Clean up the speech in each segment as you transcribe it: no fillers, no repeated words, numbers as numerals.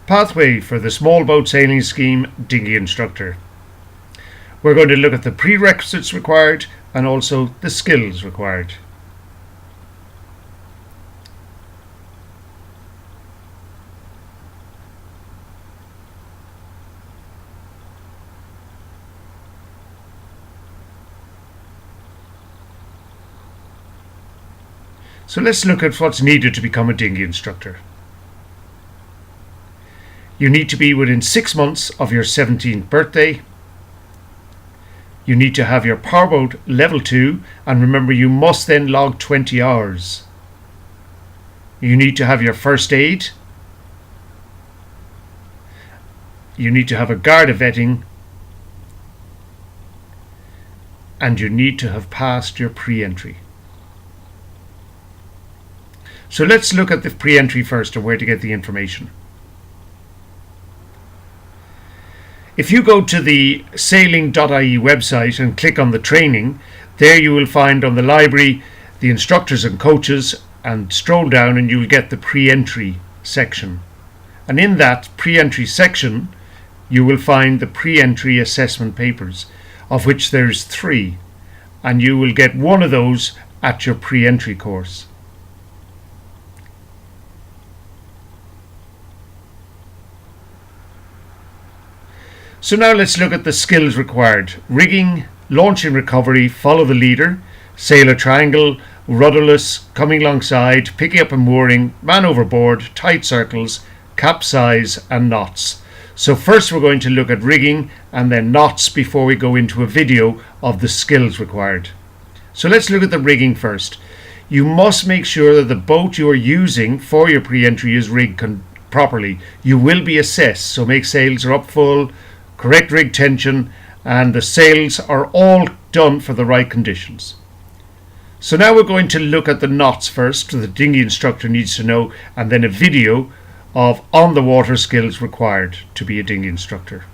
Pathway for the Small Boat Sailing Scheme Dinghy Instructor. We're going to look at the prerequisites required and also the skills required. So let's look at what's needed to become a dinghy instructor. You need to be within 6 months of your 17th birthday. You need to have your Powerboat Level 2, and remember you must then log 20 hours. You need to have your first aid. You need to have a Garda Vetting, and you need to have passed your pre-entry. So let's look at the pre-entry first, and where to get the information. If you go to the sailing.ie website and click on the training, there you will find on the library the instructors and coaches, and scroll down and you will get the pre-entry section. And in that pre-entry section you will find the pre-entry assessment papers, of which there's 3, and you will get one of those at your pre-entry course. So now let's look at the skills required. Rigging, launch and recovery, follow the leader, sail a triangle, rudderless, coming alongside, picking up and mooring, man overboard, tight circles, capsize and knots. So first we're going to look at rigging and then knots before we go into a video of the skills required. So let's look at the rigging first. You must make sure that the boat you are using for your pre-entry is rigged properly. You will be assessed, so make sails are up full, correct rig tension, and the sails are all done for the right conditions. So now we're going to look at the knots first, the dinghy instructor needs to know, and then a video of on the water skills required to be a dinghy instructor.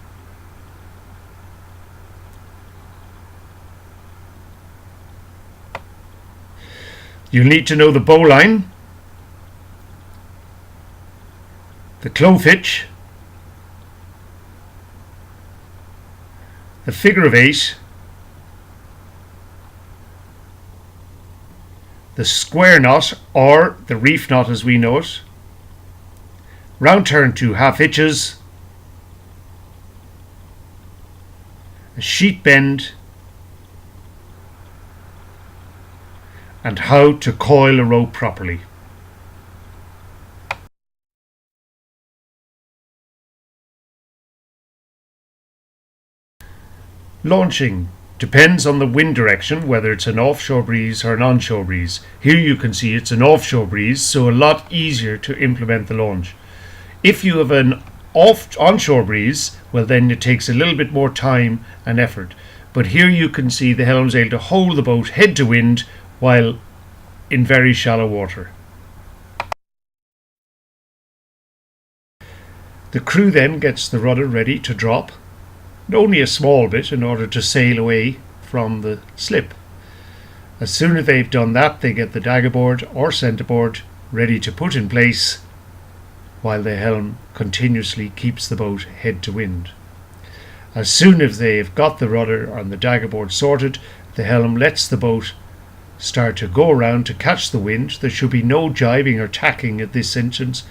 You'll need to know the bowline, the clove hitch, the figure of 8, the square knot or the reef knot as we know it, round turn to half hitches, a sheet bend, and how to coil a rope properly. Launching depends on the wind direction, whether it's an offshore breeze or an onshore breeze. Here you can see it's an offshore breeze, so a lot easier to implement the launch. If you have an onshore breeze, well then it takes a little bit more time and effort. But here you can see the helm's able to hold the boat head to wind while in very shallow water. The crew then gets the rudder ready to drop, only a small bit in order to sail away from the slip. As soon as they've done that, they get the daggerboard or centerboard ready to put in place while the helm continuously keeps the boat head to wind. As soon as they've got the rudder and the daggerboard sorted, the helm lets the boat start to go around to catch the wind. There should be no jibing or tacking at this instance.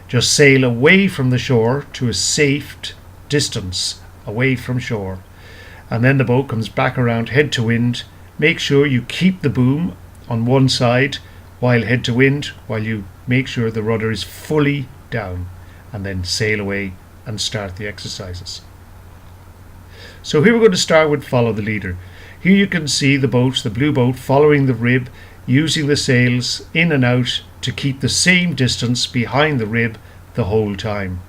Just sail away from the shore to a safe distance away from shore, and then the boat comes back around head to wind. Make sure you keep the boom on one side while head to wind, while you make sure the rudder is fully down, and then sail away and start the exercises. So here we're going to start with follow the leader. Here you can see the boat, the blue boat, following the rib, using the sails in and out to keep the same distance behind the rib the whole time.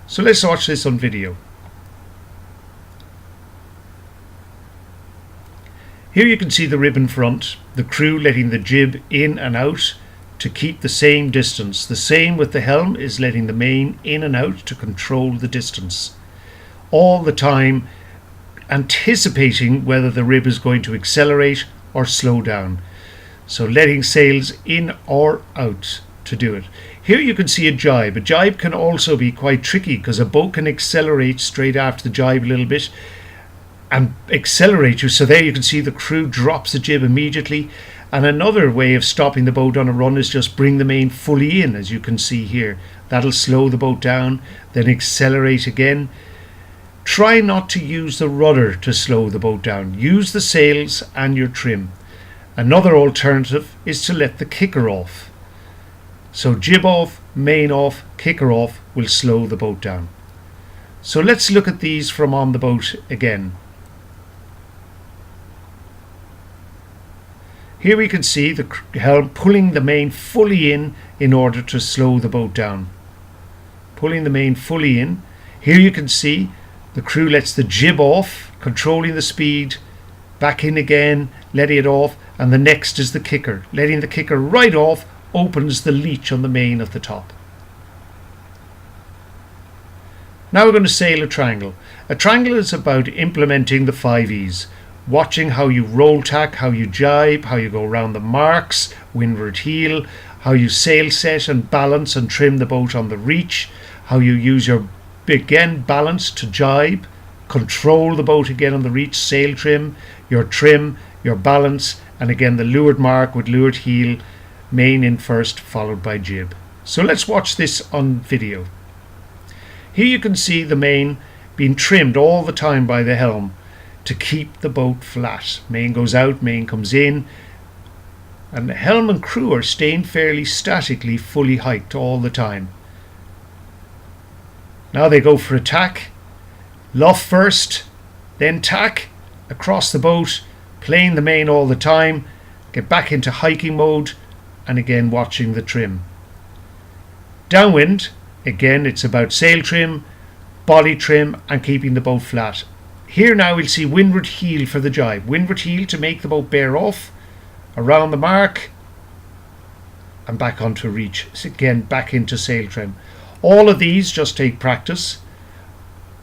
So let's watch this on video. Here you can see the rib in front, the crew letting the jib in and out to keep the same distance. The same with the helm is letting the main in and out to control the distance. All the time anticipating whether the rib is going to accelerate or slow down. So letting sails in or out to do it. Here you can see a jibe. A jibe can also be quite tricky because a boat can accelerate straight after the jibe a little bit and accelerate you. So there you can see the crew drops the jib immediately. And another way of stopping the boat on a run is just bring the main fully in, as you can see here. That'll slow the boat down, then accelerate again. Try not to use the rudder to slow the boat down. Use the sails and your trim. Another alternative is to let the kicker off. So jib off, main off, kicker off will slow the boat down. So let's look at these from on the boat again. Here we can see the helm pulling the main fully in order to slow the boat down. Pulling the main fully in. Here you can see the crew lets the jib off, controlling the speed, back in again, letting it off, and the next is the kicker. Letting the kicker right off opens the leech on the main at the top. Now we're going to sail a triangle. A triangle is about implementing the 5 E's. Watching how you roll tack, how you jibe, how you go around the marks, windward heel, how you sail set and balance and trim the boat on the reach, how you use your again balance to jibe, control the boat again on the reach, sail trim, your balance, and again the leeward mark with leeward heel, main in first followed by jib. So let's watch this on video. Here you can see the main being trimmed all the time by the helm to keep the boat flat. Main goes out, main comes in, and the helm and crew are staying fairly statically fully hiked all the time. Now they go for a tack, luff first, then tack across the boat, playing the main all the time, get back into hiking mode, and again watching the trim. Downwind, again it's about sail trim, body trim, and keeping the boat flat. Here now we'll see windward heel for the jibe. Windward heel to make the boat bear off, around the mark, and back onto reach. So again, back into sail trim. All of these just take practice,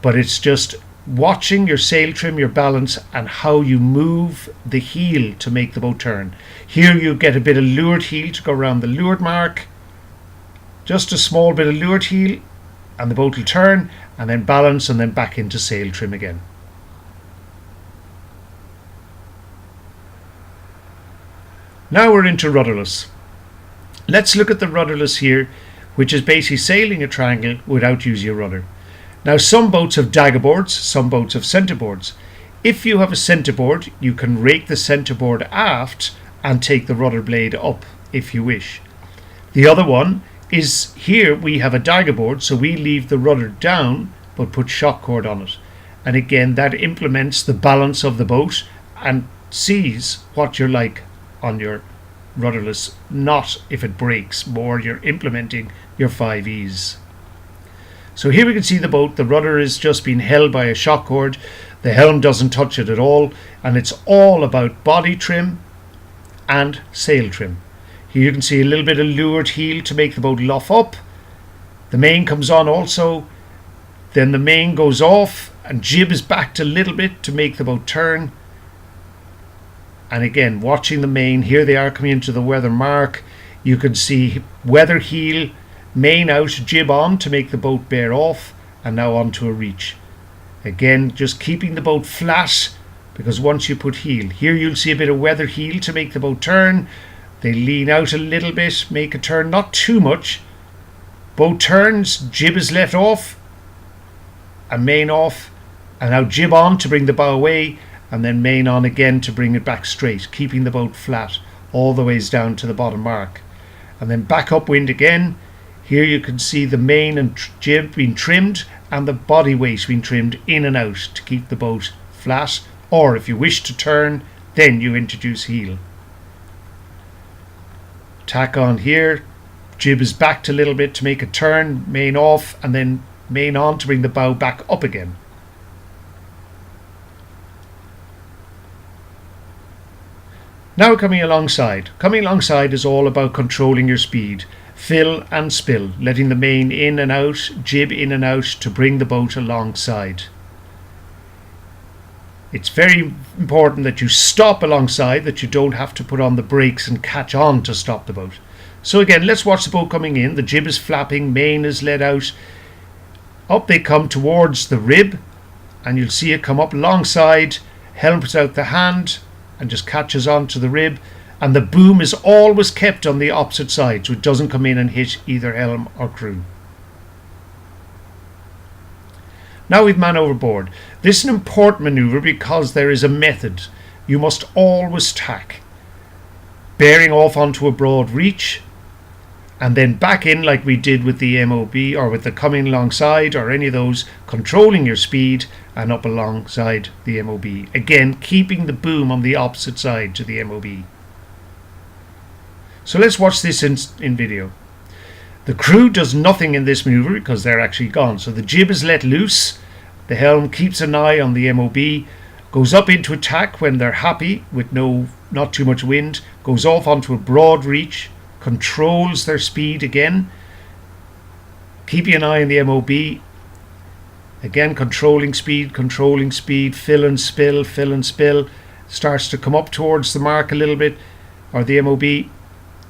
but it's just watching your sail trim, your balance, and how you move the heel to make the boat turn. Here you get a bit of leeward heel to go around the leeward mark, just a small bit of leeward heel, and the boat will turn, and then balance, and then back into sail trim again. Now we're into rudderless. Let's look at the rudderless here, which is basically sailing a triangle without using a rudder. Now some boats have daggerboards, some boats have centerboards. If you have a centerboard, you can rake the centerboard aft and take the rudder blade up if you wish. The other one is here we have a daggerboard, so we leave the rudder down but put shock cord on it. And again, that implements the balance of the boat and sees what you're like on your rudderless, not if it breaks, more you're implementing your 5 E's. So here we can see the boat, the rudder is just being held by a shock cord, the helm doesn't touch it at all, and it's all about body trim and sail trim. Here you can see a little bit of leeward heel to make the boat luff up, the main comes on also, then the main goes off and jib is backed a little bit to make the boat turn. And again, watching the main, here they are coming into the weather mark. You can see weather heel, main out, jib on to make the boat bear off, and now onto a reach. Again, just keeping the boat flat, because once you put heel, here you'll see a bit of weather heel to make the boat turn. They lean out a little bit, make a turn, not too much. Boat turns, jib is let off, and main off, and now jib on to bring the bow away, and then main on again to bring it back straight, keeping the boat flat all the ways down to the bottom mark. And then back upwind again. Here you can see the main and jib being trimmed and the body weight being trimmed in and out to keep the boat flat, or if you wish to turn, then you introduce heel. Tack on here, jib is backed a little bit to make a turn, main off, and then main on to bring the bow back up again. Now coming alongside. Coming alongside is all about controlling your speed. Fill and spill, letting the main in and out, jib in and out to bring the boat alongside. It's very important that you stop alongside, that you don't have to put on the brakes and catch on to stop the boat. So again, let's watch the boat coming in. The jib is flapping, main is let out. Up they come towards the rib, and you'll see it come up alongside. Helm puts out the hand and just catches onto the rib, and the boom is always kept on the opposite side, so it doesn't come in and hit either helm or crew. Now we've man overboard. This is an important manoeuvre because there is a method. You must always tack, bearing off onto a broad reach, and then back in like we did with the MOB or with the coming alongside or any of those, controlling your speed and up alongside the MOB. Again, keeping the boom on the opposite side to the MOB. So let's watch this in video. The crew does nothing in this manoeuvre because they're actually gone. So the jib is let loose, the helm keeps an eye on the MOB, goes up into attack when they're happy with not too much wind, goes off onto a broad reach, controls their speed again, keeping an eye on the MOB, again controlling speed, fill and spill, starts to come up towards the mark a little bit, or the MOB,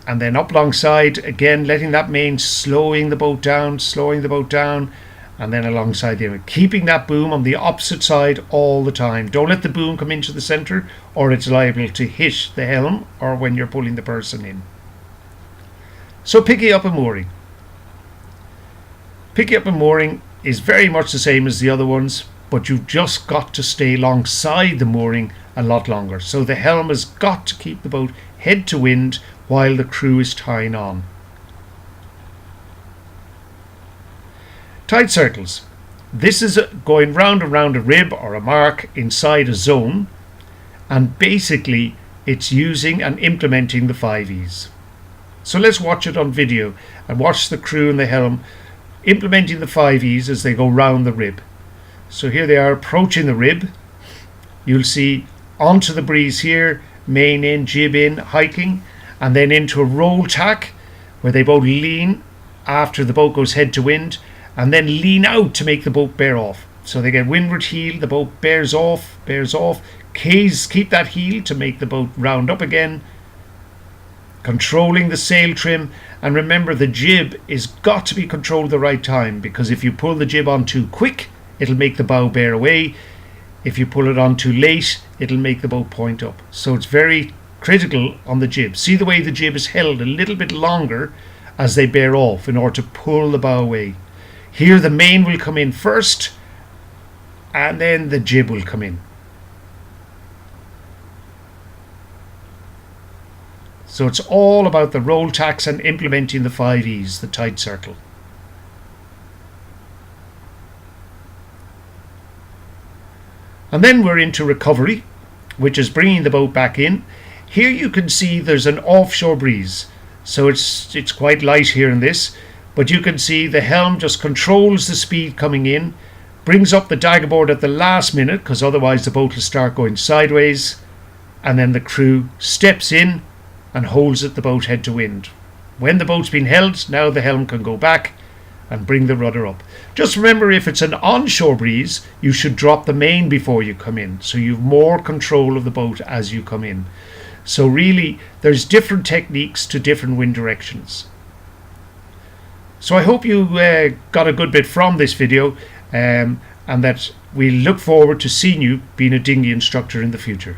and then up alongside, again letting that main, slowing the boat down, and then alongside the MOB, keeping that boom on the opposite side all the time. Don't let the boom come into the centre, or it's liable to hit the helm or when you're pulling the person in. So picking up a mooring. Picking up a mooring is very much the same as the other ones, but you've just got to stay alongside the mooring a lot longer. So the helm has got to keep the boat head to wind while the crew is tying on. Tide circles. This is going round and round a rib or a mark inside a zone, and basically it's using and implementing the 5Es. So let's watch it on video and watch the crew and the helm implementing the 5Es as they go round the rib. So here they are approaching the rib. You'll see onto the breeze here, main in, jib in, hiking, and then into a roll tack where they both lean after the boat goes head to wind, and then lean out to make the boat bear off. So they get windward heel, the boat bears off, keep that heel to make the boat round up again, controlling the sail trim. And remember, the jib is got to be controlled at the right time, because if you pull the jib on too quick, it'll make the bow bear away. If you pull it on too late, it'll make the boat point up. So it's very critical on the jib. See the way the jib is held a little bit longer as they bear off in order to pull the bow away. Here the main will come in first, and then the jib will come in. So it's all about the roll tacks and implementing the 5Es, the tide circle. And then we're into recovery, which is bringing the boat back in. Here you can see there's an offshore breeze, so it's quite light here in this, but you can see the helm just controls the speed coming in, brings up the daggerboard at the last minute because otherwise the boat will start going sideways, and then the crew steps in and holds the boat head to wind. When the boat's been held, now the helm can go back and bring the rudder up. Just remember, if it's an onshore breeze, you should drop the main before you come in, so you've more control of the boat as you come in. So really, there's different techniques to different wind directions. So I hope you got a good bit from this video, and that we look forward to seeing you being a dinghy instructor in the future.